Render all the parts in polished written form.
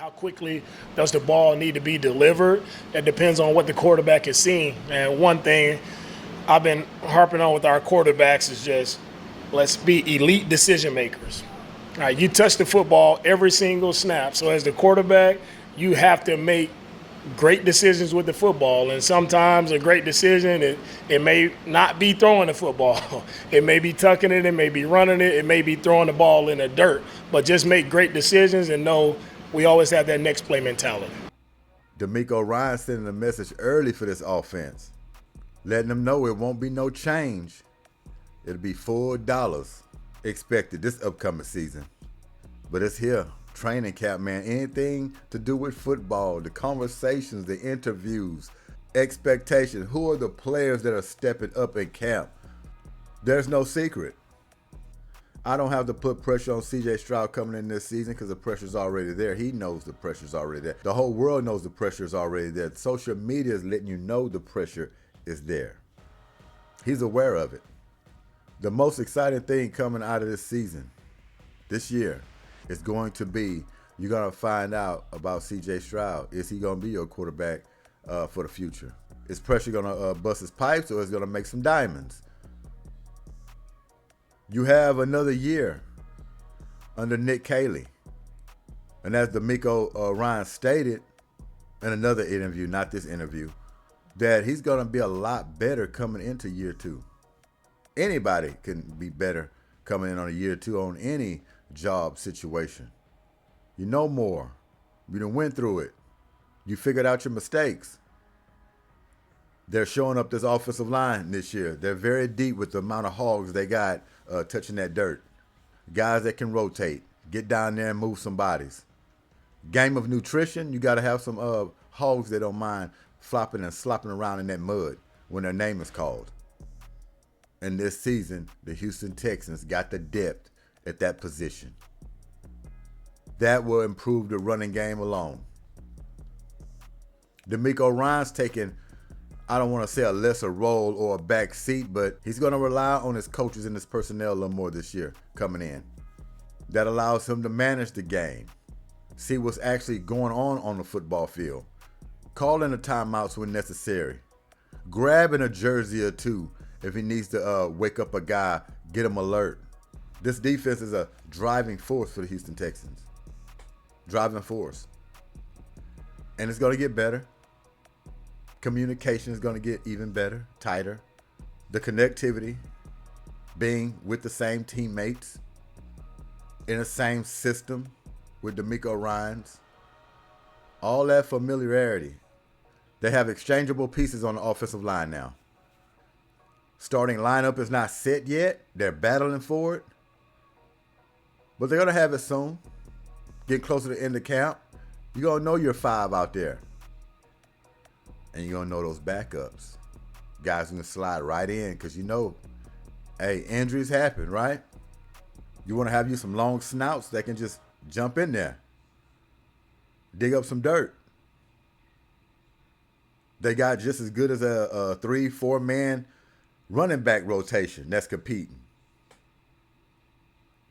How quickly does the ball need to be delivered? It depends on what the quarterback is seeing. And one thing I've been harping on with our quarterbacks is just let's be elite decision makers. All right, you touch the football every single snap. So as the quarterback, you have to make great decisions with the football. And sometimes a great decision, it may not be throwing the football. It may be tucking it, it may be running it, it may be throwing the ball in the dirt. But just make great decisions and know we always have that next play mentality. DeMeco Ryan sending a message early for this offense, letting them know it won't be no change. It'll be $4 expected this upcoming season. But it's here. Training camp, man. Anything to do with football, the conversations, the interviews, expectations. Who are the players that are stepping up in camp? There's no secret. I don't have to put pressure on CJ Stroud coming in this season because the pressure's already there. He knows the pressure's already there. The whole world knows the pressure's already there. Social media is letting you know the pressure is there. He's aware of it. The most exciting thing coming out of this season, this year, is going to be you're going to find out about CJ Stroud. Is he going to be your quarterback for the future? Is pressure going to bust his pipes, or is it going to make some diamonds? You have another year under Nick Caley. And as DeMeco Ryan stated in another interview, not this interview, that he's going to be a lot better coming into year two. Anybody can be better coming in on a year two on any job situation. You know more. You done went through it. You figured out your mistakes. They're showing up this offensive line this year. They're very deep with the amount of hogs they got touching that dirt. Guys that can rotate, get down there and move some bodies. Game of nutrition, you got to have some hogs that don't mind flopping and slopping around in that mud when their name is called. And this season, the Houston Texans got the depth at that position. That will improve the running game alone. DeMeco Ryan's taking, I don't want to say a lesser role or a back seat, but he's going to rely on his coaches and his personnel a little more this year coming in. That allows him to manage the game, see what's actually going on the football field, calling the timeouts when necessary, grabbing a jersey or two if he needs to wake up a guy, get him alert. This defense is a driving force for the Houston Texans. Driving force. And it's going to get better. Communication is going to get even better, tighter. The connectivity, being with the same teammates, in the same system with DeMeco Ryans. All that familiarity. They have exchangeable pieces on the offensive line now. Starting lineup is not set yet. They're battling for it. But they're going to have it soon. Get closer to the end of camp. You're going to know your five out there. And you're going to know those backups. Guys going to slide right in because you know, hey, injuries happen, right? You want to have you some long snouts that can just jump in there. Dig up some dirt. They got just as good as a 3-4 man running back rotation that's competing.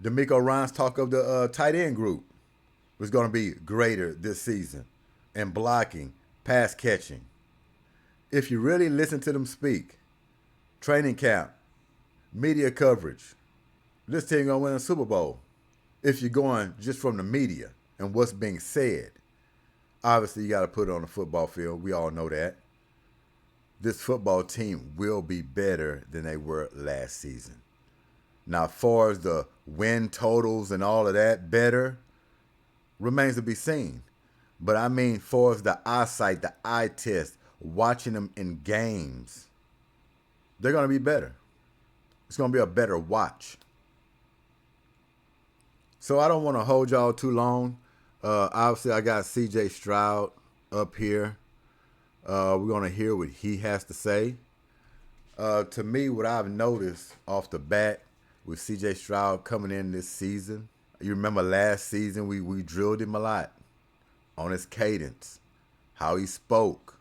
DeMeco Ryan's talk of the tight end group was going to be greater this season in blocking, pass catching. If you really listen to them speak, training camp, media coverage, this team going to win a Super Bowl. If you're going just from the media and what's being said, obviously you got to put it on the football field. We all know that. This football team will be better than they were last season. Now, as far as the win totals and all of that, better, remains to be seen. But I mean, as far as the eyesight, the eye test, watching them in games, they're going to be better. It's going to be a better watch. So I don't want to hold y'all too long. Obviously, I got CJ Stroud up here. We're going to hear what he has to say. To me, what I've noticed off the bat with CJ Stroud coming in this season, you remember last season we drilled him a lot on his cadence, how he spoke,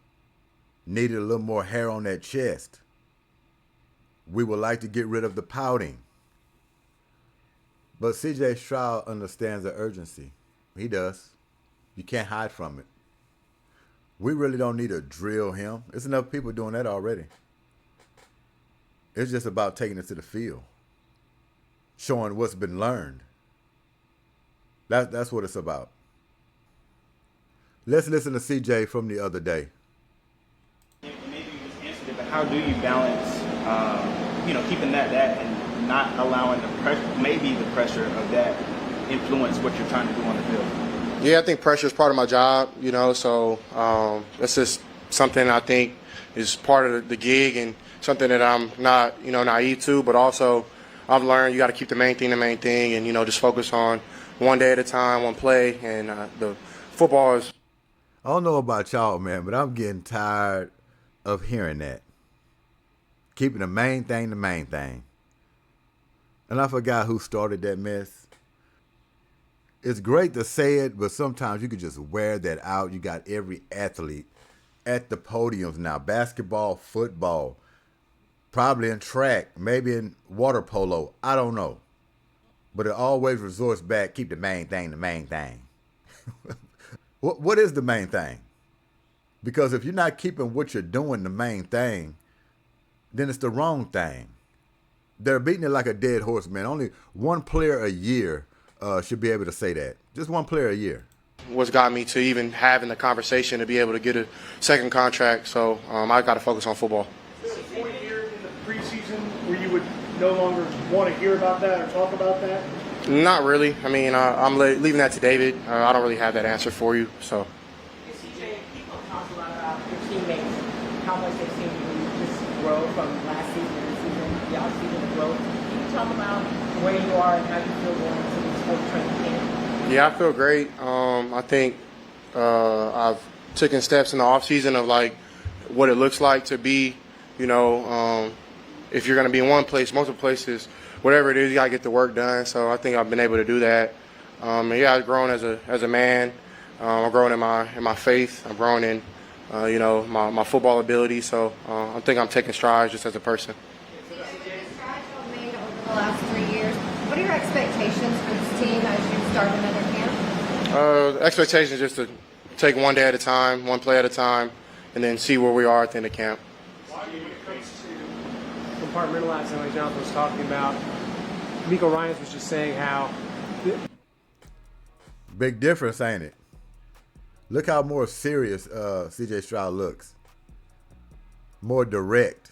needed a little more hair on that chest. We would like to get rid of the pouting. But CJ Stroud understands the urgency. He does. You can't hide from it. We really don't need to drill him. There's enough people doing that already. It's just about taking it to the field, showing what's been learned. That's what it's about. Let's listen to CJ from the other day. Maybe you just answered it, but how do you balance, keeping that and not allowing the pressure of that influence what you're trying to do on the field? Yeah, I think pressure is part of my job, so that's just something I think is part of the gig and something that I'm not, naive to, but also I've learned you got to keep the main thing and, just focus on one day at a time, one play, and the football is. I don't know about y'all, man, but I'm getting tired of hearing that. Keeping the main thing the main thing. And I forgot who started that mess. It's great to say it, but sometimes you could just wear that out. You got every athlete at the podiums now. Basketball, football, probably in track, maybe in water polo. I don't know. But it always resorts back, keep the main thing the main thing. What is the main thing? Because if you're not keeping what you're doing the main thing, then it's the wrong thing. They're beating it like a dead horse, man. Only one player a year should be able to say that. Just one player a year. What's got me to even having the conversation to be able to get a second contract. So I got to focus on football. Is there a point here in the preseason where you would no longer want to hear about that or talk about that? Not really. I mean, I'm leaving that to David. I don't really have that answer for you. So. CJ, people talk a lot about your teammates, how much they've seen you just grow from last season to this season, the off-season growth. Can you talk about where you are and how you feel going into this sport training camp? Yeah, I feel great. I think I've taken steps in the off-season of like what it looks like to be, if you're going to be in one place, multiple places, whatever it is, you got to get the work done. So I think I've been able to do that. I've grown as a man. I'm growing in my faith. I'm growing in, my football ability. So I think I'm taking strides just as a person. Strides you've made over the last 3 years. What are your expectations for this team as you start another camp? Expectations just to take one day at a time, one play at a time, and then see where we are at the end of camp. When it comes to compartmentalizing, like Jonathan was talking about, Miko Ryans was just saying how. Big difference, ain't it? Look how more serious CJ Stroud looks. More direct.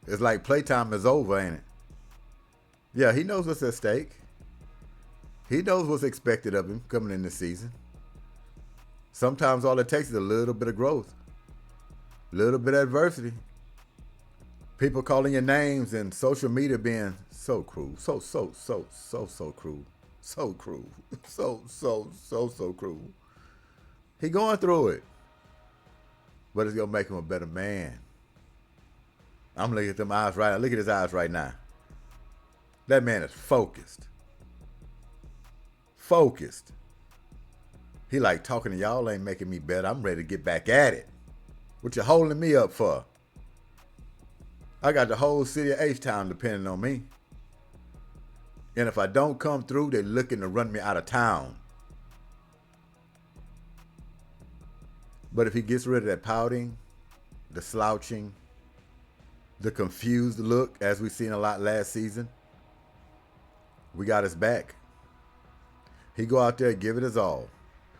It's like playtime is over, ain't it? Yeah, he knows what's at stake. He knows what's expected of him coming in this season. Sometimes all it takes is a little bit of growth, a little bit of adversity. People calling your names and social media being so cruel, so cruel, so cruel, so cruel. He going through it, but it's gonna make him a better man. I'm looking at them eyes right now. Look at his eyes right now. That man is focused. Focused. He like talking to y'all ain't making me better. I'm ready to get back at it. What you holding me up for? I got the whole city of H-Town depending on me. And if I don't come through, they're looking to run me out of town. But if he gets rid of that pouting, the slouching, the confused look, as we've seen a lot last season, we got his back. He go out there and give it his all.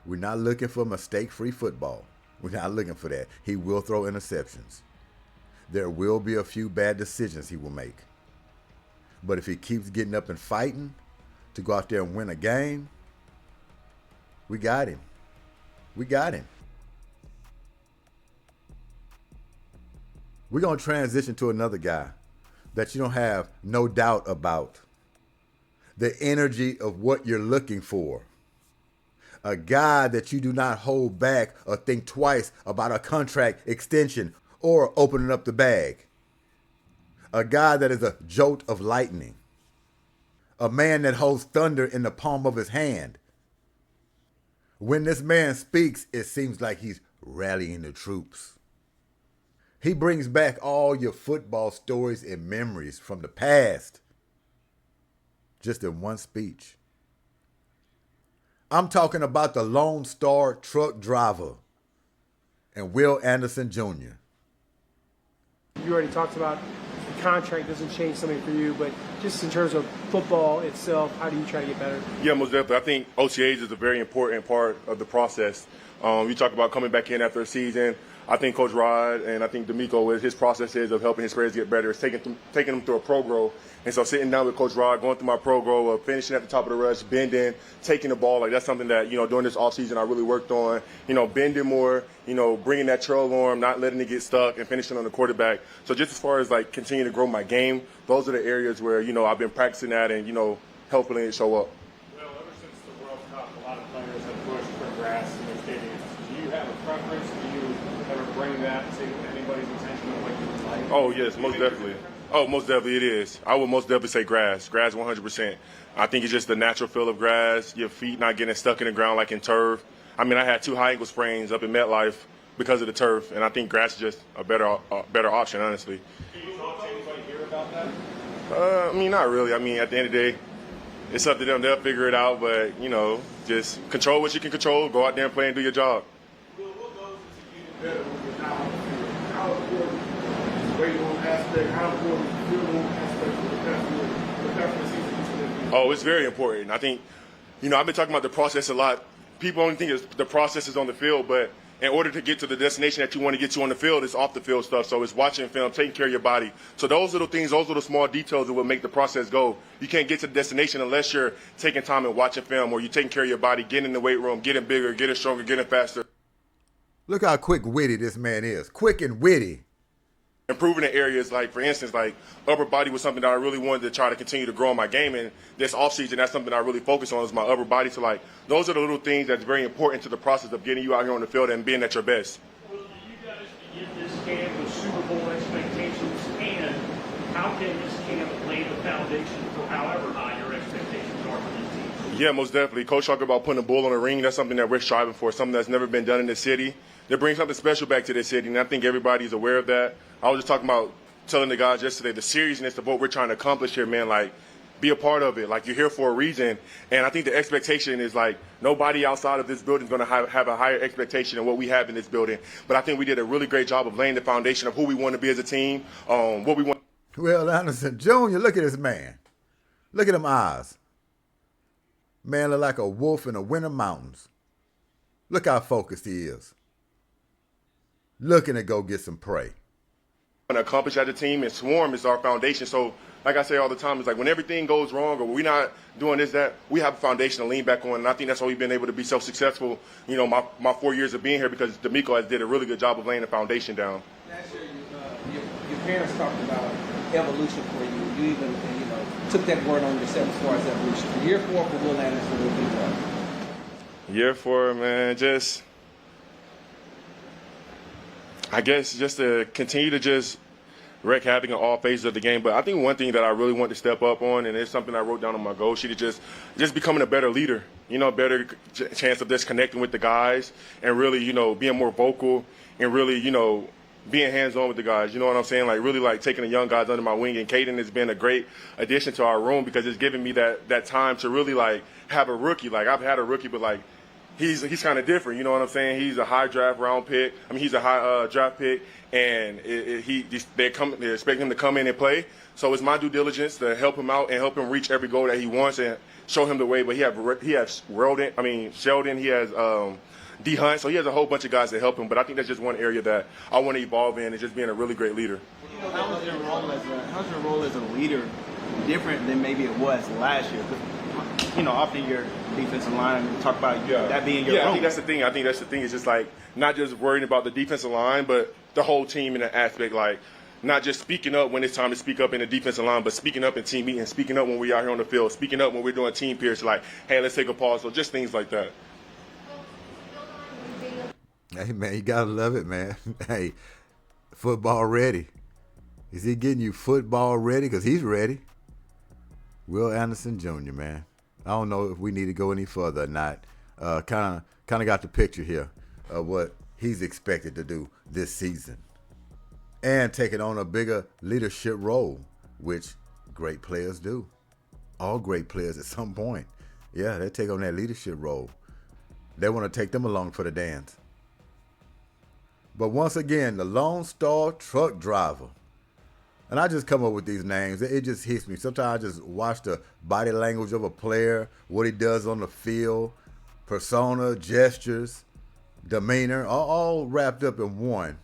We're not looking for mistake-free football. We're not looking for that. He will throw interceptions. There will be a few bad decisions he will make. But if he keeps getting up and fighting to go out there and win a game, we got him. We got him. We're going to transition to another guy that you don't have no doubt about the energy of what you're looking for. A guy that you do not hold back or think twice about a contract extension or opening up the bag. A guy that is a jolt of lightning. A man that holds thunder in the palm of his hand. When this man speaks, it seems like he's rallying the troops. He brings back all your football stories and memories from the past just in one speech. I'm talking about the Lone Star truck driver and Will Anderson Jr. You already talked about the contract doesn't change something for you, but just in terms of football itself, how do you try to get better? Yeah, most definitely. I think OTAs is a very important part of the process. You talk about coming back in after a season. I think Coach Rod and I think D'Amico, his process is of helping his players get better. It's taking them through a pro grow. And so sitting down with Coach Rod, going through my pro grow, finishing at the top of the rush, bending, taking the ball, like that's something that, during this offseason I really worked on, bending more, bringing that trail arm, not letting it get stuck and finishing on the quarterback. So just as far as like continuing to grow my game, those are the areas where, I've been practicing that and, helping it show up. Well, ever since the World Cup, a lot of players have pushed for grass in their stadiums. Do you have a preference? Do you ever bring that to anybody's attention of what you would like? Oh, yes, most definitely. Oh, most definitely it is. I would most definitely say grass. Grass 100%. I think it's just the natural feel of grass, your feet not getting stuck in the ground like in turf. I mean, I had 2 high ankle sprains up in MetLife because of the turf, and I think grass is just a better option, honestly. Do you talk to anybody here about that? I mean, not really. I mean, at the end of the day, it's up to them. They'll figure it out, but, just control what you can control. Go out there and play and do your job. Well, what goes into getting better when you're out on the field? How important is the weight room aspect? How important is the field room aspect for the preparation season? Oh, it's very important. I think, I've been talking about the process a lot. People only think the process is on the field, but in order to get to the destination that you want to get to on the field, it's off the field stuff. So it's watching film, taking care of your body. So those little things, those little small details that will make the process go. You can't get to the destination unless you're taking time and watching film, or you're taking care of your body, getting in the weight room, getting bigger, getting stronger, getting faster. Look how quick witty this man is. Quick and witty. Improving in areas like, for instance, like upper body was something that I really wanted to try to continue to grow in my game. And this offseason, that's something I really focus on is my upper body. So, like, those are the little things that's very important to the process of getting you out here on the field and being at your best. Well, do you guys begin this camp with Super Bowl expectations? And how can this camp lay the foundation for however high your expectations are for this team? Yeah, most definitely. Coach talked about putting a bull on the ring. That's something that we're striving for, something that's never been done in this city. They bring something special back to this city, and I think everybody's aware of that. I was just talking about telling the guys yesterday the seriousness of what we're trying to accomplish here, man. Like, be a part of it. Like, you're here for a reason. And I think the expectation is, like, nobody outside of this building is going to have a higher expectation than what we have in this building. But I think we did a really great job of laying the foundation of who we want to be as a team, what we want. Will Anderson Jr., look at this man. Look at them eyes. Man look like a wolf in the winter mountains. Look how focused he is. Looking to go get some prey. To accomplish as a team, and Swarm is our foundation. So, like I say all the time, it's like when everything goes wrong or we're not doing this, that, we have a foundation to lean back on. And I think that's why we've been able to be so successful, my 4 years of being here, because D'Amico has did a really good job of laying the foundation down. Last year, your parents talked about evolution for you. You even, took that word on yourself as far as evolution. Year 4 for Will Anderson will be what? Year 4, man, I guess just to continue to just wreak havoc in all phases of the game. But I think one thing that I really want to step up on, and it's something I wrote down on my goal sheet, is just becoming a better leader. Better chance of just connecting with the guys and really, being more vocal and really, being hands-on with the guys. You know what I'm saying? Like, really, like, taking the young guys under my wing. And Caden has been a great addition to our room because it's given me that time to really, like, have a rookie. Like, I've had a rookie, but, like, he's kind of different, you know what I'm saying? He's a high draft pick, and they expect him to come in and play. So it's my due diligence to help him out and help him reach every goal that he wants and show him the way. But he has Sheldon, he has D Hunt, so he has a whole bunch of guys that help him. But I think that's just one area that I want to evolve in, is just being a really great leader. How's your role as a leader different than maybe it was last year? Often your defensive line, talk about that being your role. I think that's the thing. It's just like not just worrying about the defensive line, but the whole team in that aspect. Like, not just speaking up when it's time to speak up in the defensive line, but speaking up in team meetings, speaking up when we're out here on the field, speaking up when we're doing team periods, like, hey, let's take a pause. So just things like that. Hey, man, you got to love it, man. Hey, football ready. Is he getting you football ready? Because he's ready. Will Anderson Jr., man. I don't know if we need to go any further or not. Kind of got the picture here of what he's expected to do this season. And taking on a bigger leadership role, which great players do. All great players at some point. Yeah, they take on that leadership role. They want to take them along for the dance. But once again, the Lone Star truck driver. And I just come up with these names. It just hits me. Sometimes I just watch the body language of a player, what he does on the field, persona, gestures, demeanor, all wrapped up in one.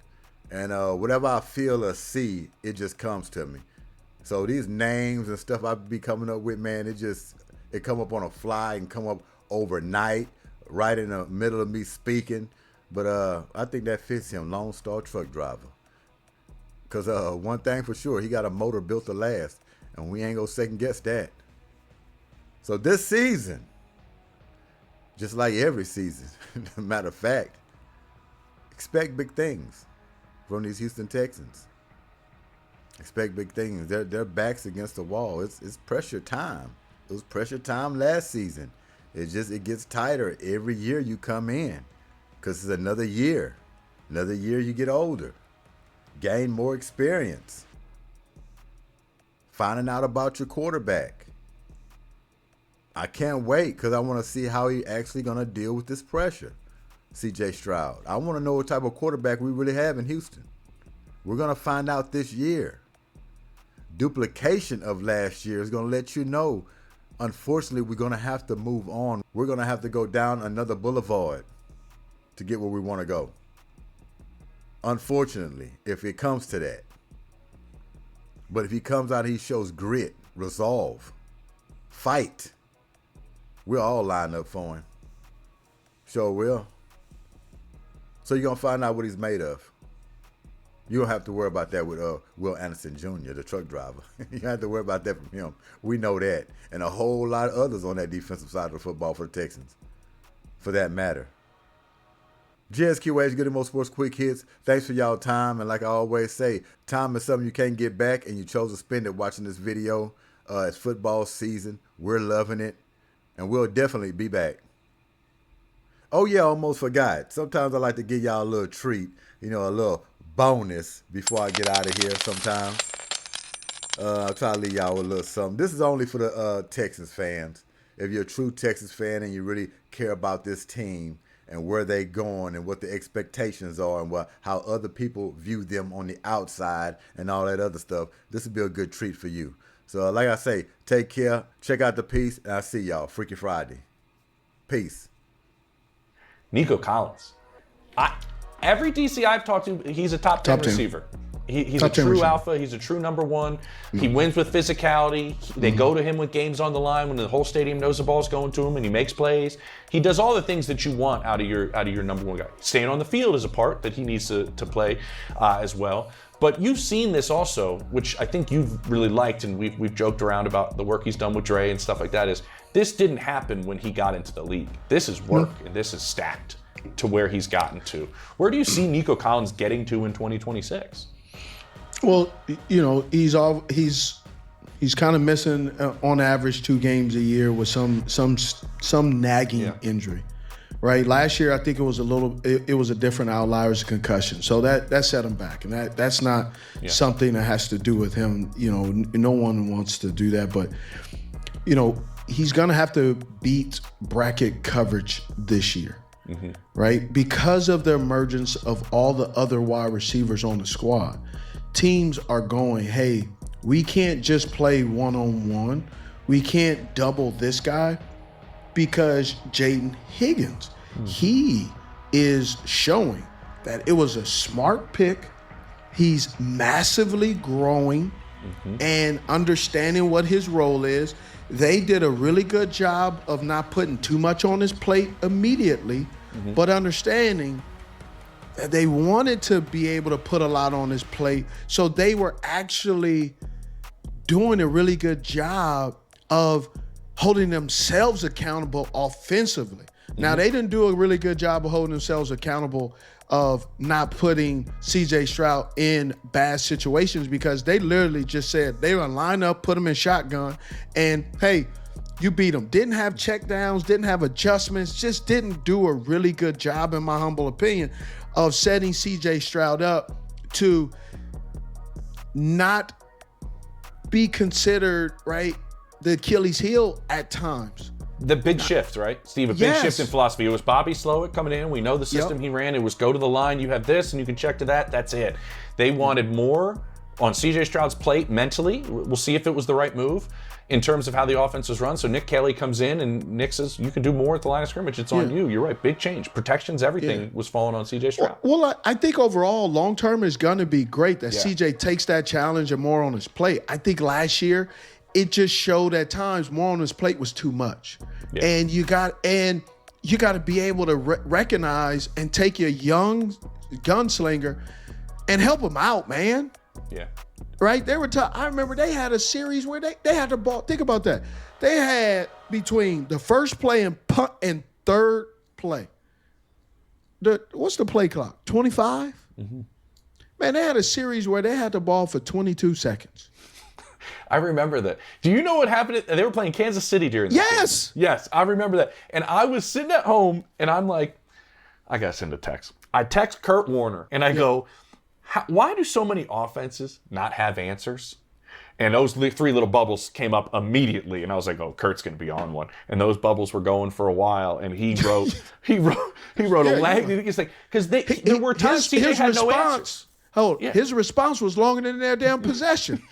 And whatever I feel or see, it just comes to me. So these names and stuff I be coming up with, man, it come up on a fly and come up overnight, right in the middle of me speaking. But I think that fits him, Lone Star truck driver. Because one thing for sure, he got a motor built to last, and we ain't going to second guess that. So this season, just like every season, matter of fact, expect big things from these Houston Texans. Expect big things. Their backs against the wall. It's pressure time. It was pressure time last season. It gets tighter every year you come in, because it's another year. Another year you get older. Gain more experience. Finding out about your quarterback. I can't wait because I want to see how he actually going to deal with this pressure. CJ Stroud. I want to know what type of quarterback we really have in Houston. We're going to find out this year. Duplication of last year is going to let you know, unfortunately, we're going to have to move on. We're going to have to go down another boulevard to get where we want to go. Unfortunately, if it comes to that. But if he comes out, he shows grit, resolve, fight. We'll all line up for him. Sure will. So you're going to find out what he's made of. You don't have to worry about that with Will Anderson Jr., the truck driver. You don't have to worry about that from him. We know that. And a whole lot of others on that defensive side of the football for the Texans, for that matter. GSQH, Goodymo Sports Quick Hits. Thanks for y'all time. And like I always say, time is something you can't get back, and you chose to spend it watching this video. It's football season. We're loving it. And we'll definitely be back. Oh, yeah, almost forgot. Sometimes I like to give y'all a little treat, a little bonus before I get out of here sometimes. I'll try to leave y'all with a little something. This is only for the Texans fans. If you're a true Texans fan and you really care about this team, and where they going and what the expectations are and how other people view them on the outside and all that other stuff, this would be a good treat for you. So like I say, take care, check out the piece, and I'll see y'all Freaky Friday. Peace. Nico Collins. Every DC I've talked to, he's a top 10 receiver. He's a true alpha. He's a true number one. He wins with physicality. They go to him with games on the line when the whole stadium knows the ball's going to him, and he makes plays. He does all the things that you want out of your number one guy. Staying on the field is a part that he needs to play as well. But you've seen this also, which I think you've really liked, and we've joked around about the work he's done with Dre and stuff like that, is this didn't happen when he got into the league. This is work, and this is stacked to where he's gotten to. Where do you see Nico Collins getting to in 2026? Well, he's kind of missing on average 2 games a year with some nagging injury, right? Last year I think it was a different outlier, as a concussion, so that set him back, and that's not something that has to do with him. No one wants to do that, but he's gonna have to beat bracket coverage this year. Mm-hmm. Right? Because of the emergence of all the other wide receivers on the squad, teams are going, hey, we can't just play one-on-one. We can't double this guy because Jaden Higgins, he is showing that it was a smart pick. He's massively growing and understanding what his role is. They did a really good job of not putting too much on his plate immediately, but understanding that they wanted to be able to put a lot on his plate. So they were actually doing a really good job of holding themselves accountable offensively. Now, they didn't do a really good job of holding themselves accountable of not putting CJ Stroud in bad situations, because they literally just said they were line up, put him in shotgun, and hey, you beat them. Didn't have checkdowns, didn't have adjustments, just didn't do a really good job, in my humble opinion, of setting CJ Stroud up to not be considered, right, the Achilles heel at times. The big shift, right, Steve? A big shift in philosophy. It was Bobby Slowick coming in. We know the system he ran. It was go to the line. You have this, and you can check to that. That's it. They wanted more on C.J. Stroud's plate mentally. We'll see if it was the right move in terms of how the offense was run. So Nick Kelly comes in, and Nick says, you can do more at the line of scrimmage. It's on you. You're right. Big change. Protections, everything was falling on C.J. Stroud. Well, I think overall, long-term is going to be great that C.J. takes that challenge and more on his plate. I think last year, it just showed at times more on his plate was too much. Yeah. And you got to be able to recognize and take your young gunslinger and help him out, man. Yeah. Right? They were I remember they had a series where they had the ball. Think about that. They had between the first play and punt and third play. What's the play clock? 25? Mm-hmm. Man, they had a series where they had the ball for 22 seconds. I remember that. Do you know what happened? They were playing Kansas City during that Yes. game. Yes, I remember that. And I was sitting at home, and I'm like, I got to send a text. I text Kurt Warner, and I go, why do so many offenses not have answers? And those three little bubbles came up immediately, and I was like, "Oh, Kurt's going to be on one." And those bubbles were going for a while, and he wrote a lag. It's like because there were times he had no answers. His response was longer than their damn possession.